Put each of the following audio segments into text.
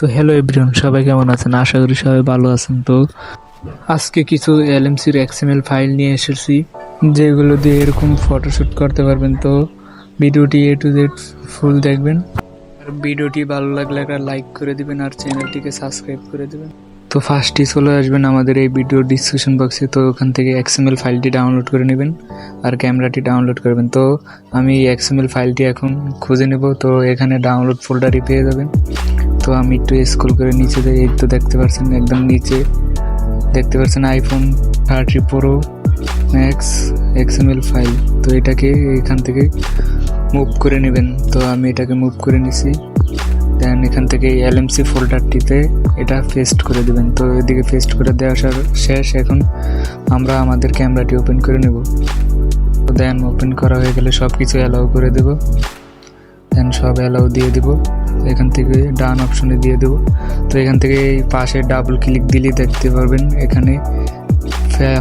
তো hello everyone, সবাই কেমন আছেন? আশা করি সবাই ভালো আছেন। তো আজকে কিছু এলএমসির এক্সএমএল ফাইল নিয়ে এসেছি, যেগুলো দিয়ে এরকম ফটোশ্যুট করতে পারবেন। তো ভিডিওটি এ টু জেড ফুল দেখবেন, আর ভিডিওটি ভালো লাগলে একটা লাইক করে দিবেন আর চ্যানেলটিকে সাবস্ক্রাইব করে দিবেন। তো ফার্স্টই চলে আসবেন আমাদের এই ভিডিও ডিসক্রিপশন বক্সে। তো ওখান থেকে এক্সএমএল ফাইলটি ডাউনলোড করে নেবেন আর ক্যামেরাটি ডাউনলোড করবেন। তো আমি এক্সএমএল ফাইলটি এখন খুঁজে নেব। তো এখানে ডাউনলোড ফোল্ডারই পেয়ে যাবেন। তো আমি একটু স্ক্রল করে নিচে যাই, এই তো দেখতে পাচ্ছেন একদম নিচে দেখতে পাচ্ছেন iPhone 30 pro max XML file. তো এটাকে এখান থেকে মুভ করে নেবেন। তো আমি এটাকে মুভ করে নিছি। দেন এখান থেকে এলএমসি ফোল্ডারটিতে এটা পেস্ট করে দেবেন। তো এদিকে পেস্ট করে দেওয়া শেষ। এখন আমরা আমাদের ক্যামেরাটি ওপেন করে নেব। তো দেন ওপেন করা হয়ে গেলে সব কিছু অ্যালাউ করে দেব। দেন সব অ্যালাউ দিয়ে দেব। এখান থেকে ডান অপশনে দিয়ে দেব। তো এখান থেকে এই পাশে ডাবল ক্লিক দিলেই দেখতে পারবেন এখানে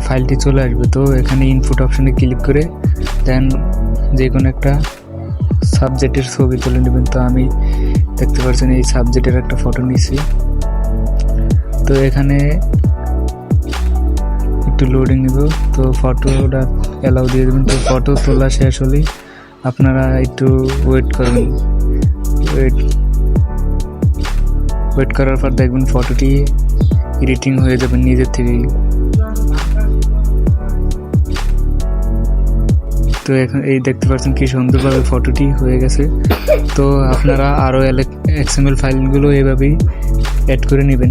ফাইলটি চলে আসবে। তো এখানে ইনপুট অপশনে ক্লিক করে দেন যে কোনো একটা সাবজেক্টের ছবি তুলে নেবেন। তো আমি দেখতে পাচ্ছেন এই সাবজেক্টের একটা ফটো নিছি। তো এখানে একটু লোডিং নেব। তো ফটোটা অ্যালাউ দিয়ে দেবেন। তো ফটো তোলা শেষ হলেই আপনারা একটু ওয়েট করবেন। ওয়েট করার পর দেখবেন ফটোটি এডিটিং হয়ে যাবে নিজের থেকেই। তো এখন এই দেখতে পাচ্ছেন কি সুন্দরভাবে ফটোটি হয়ে গেছে। তো আপনারা আরও এক্সএমএল ফাইলগুলো এভাবেই অ্যাড করে নেবেন।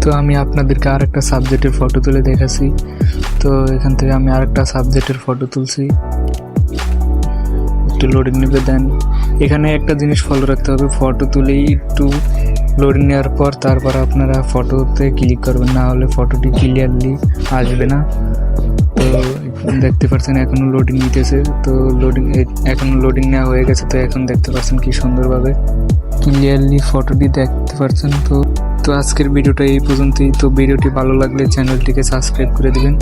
তো আমি আপনাদেরকে আর একটা সাবজেক্টের ফটো তুলে দেখাচ্ছি। তো এখান থেকে আমি আর একটা সাবজেক্টের ফটো তুলছি। একটু লোডিং নেবে। দেন এখানে একটা জিনিস ফলো রাখতে হবে, ফটো তুলেই একটু লোডিং নেওয়ার পর তারপর আপনারা ফটোতে ক্লিক করবেন, না হলে ফটোটি ক্লিয়ারলি আসবে না। তো দেখতে পাচ্ছেন এখনও লোডিং নিতেছে। তো এখনও লোডিং নেওয়া হয়ে গেছে। তো এখন দেখতে পাচ্ছেন কি সুন্দরভাবে ক্লিয়ারলি ফটোটি দেখতে পাচ্ছেন। তো আজকের ভিডিওটা এই পর্যন্তই। তো ভিডিওটি ভালো লাগলে চ্যানেলটিকে সাবস্ক্রাইব করে দিবেন।